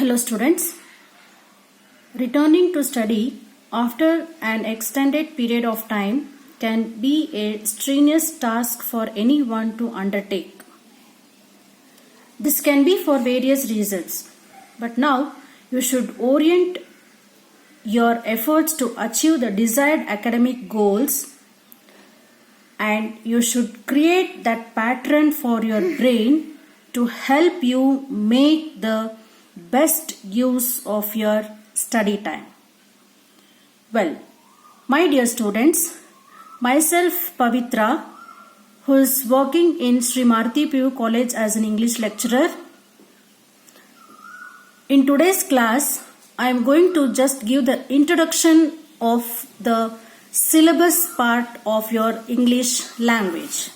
Hello students, returning to study after an extended period of time can be a strenuous task for anyone to undertake. This can be for various reasons, but now you should orient your efforts to achieve the desired academic goals, and you should create that pattern for your brain to help you make the best use of your study time. Well, my dear students, myself Pavitra, who is working in Sri Maruti PU College as an English lecturer. In today's class, I am going to just give the introduction of the syllabus part of your English language.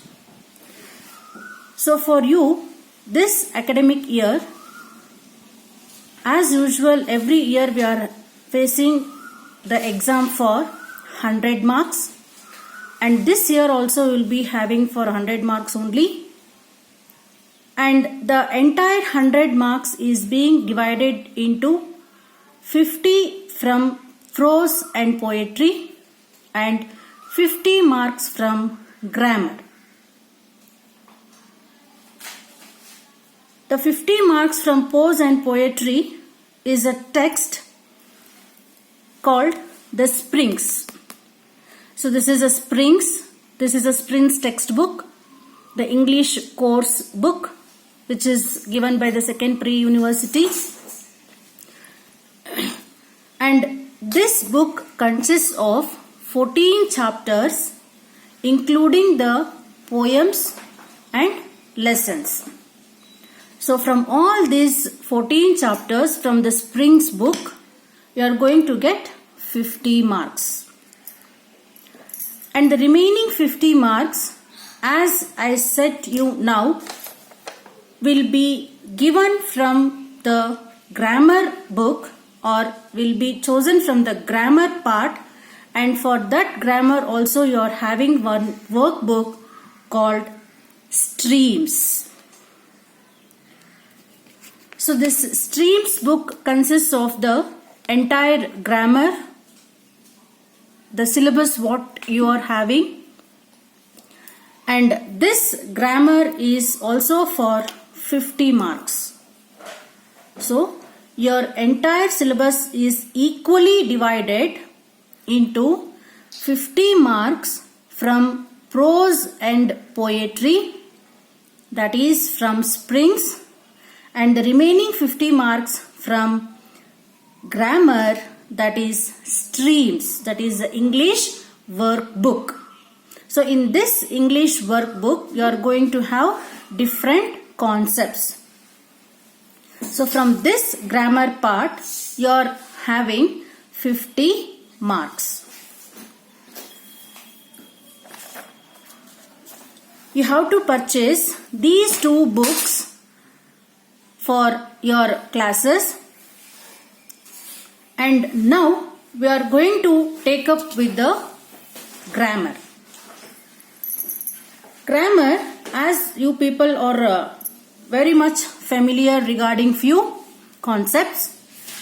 So for you, this academic year, as usual, every year we are facing the exam for 100 marks, and this year also we will be having for 100 marks only, and the entire 100 marks is being divided into 50 from prose and poetry and 50 marks from grammar. The 50 marks from prose and poetry is a text called The Springs. So this is a Springs textbook, the English course book, which is given by the Second Pre-University. And this book consists of 14 chapters, including the poems and lessons. So from all these 14 chapters from the Springs book, you are going to get 50 marks. And the remaining 50 marks, as I said you now, will be given from the grammar book, or will be chosen from the grammar part, and for that grammar also you are having one workbook called Streams. So this Streams book consists of the entire grammar, the syllabus what you are having, and this grammar is also for 50 marks. So your entire syllabus is equally divided into 50 marks from prose and poetry, that is from Springs, and the remaining 50 marks from grammar, that is Streams, that is the English workbook. So in this English workbook, you are going to have different concepts. So from this grammar part, you are having 50 marks. You have to purchase these two books for your classes. And now we are going to take up with the grammar. Grammar, as you people are very much familiar regarding few concepts,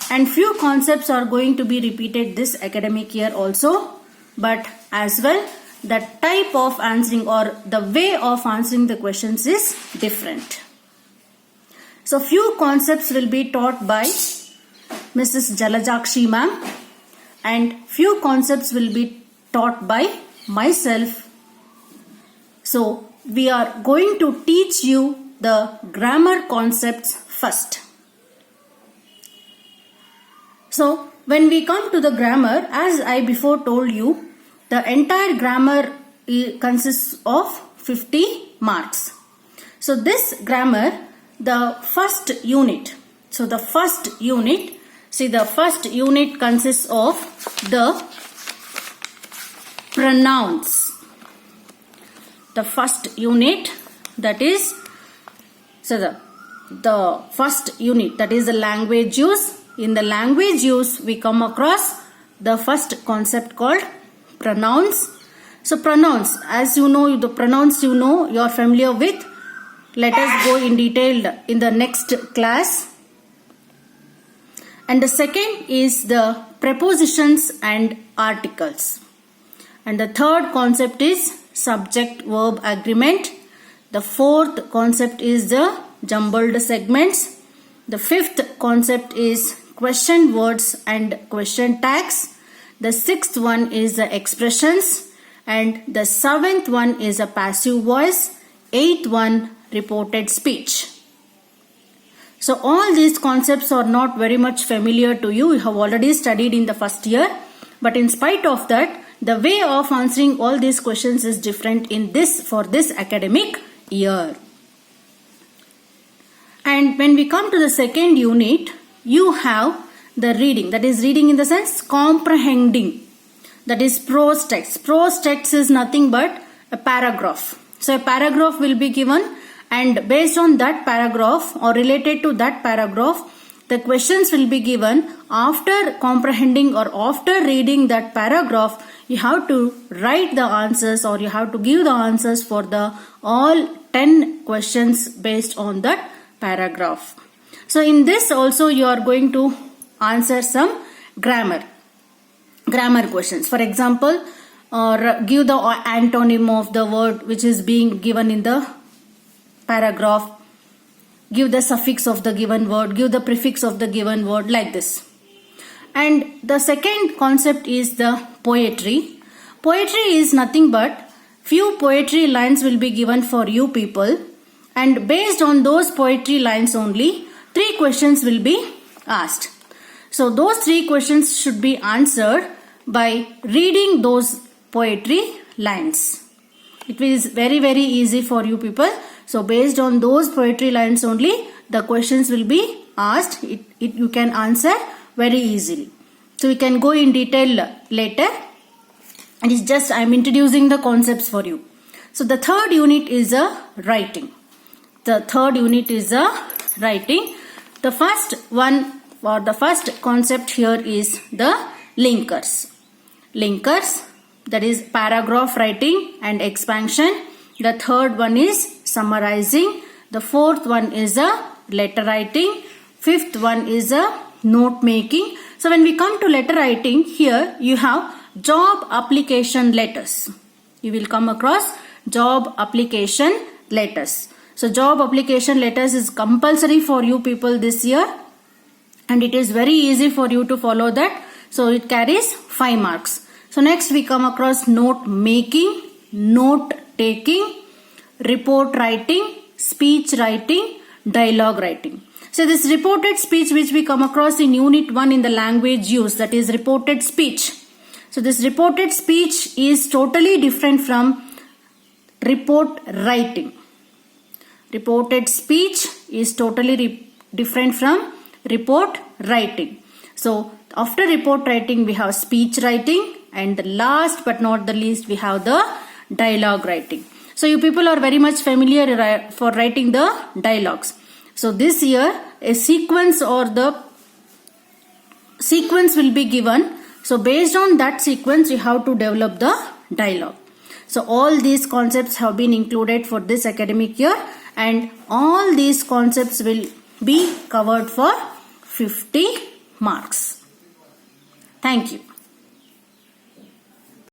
and few concepts are going to be repeated this academic year also, but as well the type of answering or the way of answering the questions is different. So few concepts will be taught by Mrs. Jalajakshi ma'am, and few concepts will be taught by myself. So we are going to teach you the grammar concepts first. So when we come to the grammar, as I before told you, the entire grammar consists of 50 marks. So this grammar, the first unit. So the first unit, see, the first unit consists of the pronouns. The first unit, that is, so the first unit, that is the language use. In the language use, we come across the first concept called pronouns. So pronouns, as you know, the pronouns you know, you are familiar with. Let us go in detail in the next class. And the second is the prepositions and articles. And the third concept is subject-verb agreement. The fourth concept is the jumbled segments. The fifth concept is question words and question tags. The sixth one is the expressions. And the seventh one is a passive voice. Eighth one, reported speech. So all these concepts are not very much familiar to you. You have already studied in the first year. But in spite of that, the way of answering all these questions is different for this academic year. And when we come to the second unit, you have the reading. That is reading in the sense comprehending. That is prose text. Prose text is nothing but a paragraph. So a paragraph will be given, and based on that paragraph or related to that paragraph, the questions will be given. After comprehending or after reading that paragraph, you have to write the answers, or you have to give the answers for the all 10 questions based on that paragraph. So in this also you are going to answer some grammar questions. For example, or give the antonym of the word which is being given in the paragraph. Give the suffix of the given word. Give the prefix of the given word, like this. And the second concept is the poetry. Poetry is nothing but few poetry lines will be given for you people. And based on those poetry lines only, 3 questions will be asked. So those 3 questions should be answered by reading those poetry lines. It is very easy for you people. So based on those poetry lines only, the questions will be asked. You can answer very easily. So we can go in detail later. And it's just I am introducing the concepts for you. So the third unit is a writing. The first one, or the first concept here is the linkers. That is paragraph writing and expansion. The third one is summarizing. The fourth one is a letter writing. Fifth one is a note making. So when we come to letter writing, here you have job application letters. You will come across job application letters. So job application letters is compulsory for you people this year, and it is very easy for you to follow that. So it carries 5 marks. So next we come across note making, note taking, report writing, speech writing, dialogue writing. So this reported speech which we come across in unit 1 in the language use, that is reported speech. So this reported speech is totally different from report writing. Reported speech is totally different from report writing. So after report writing we have speech writing, and last but not the least we have the dialogue writing. So you people are very much familiar for writing the dialogues. So this year a sequence or the sequence will be given. So based on that sequence you have to develop the dialogue. So all these concepts have been included for this academic year, and all these concepts will be covered for 50 marks. Thank you.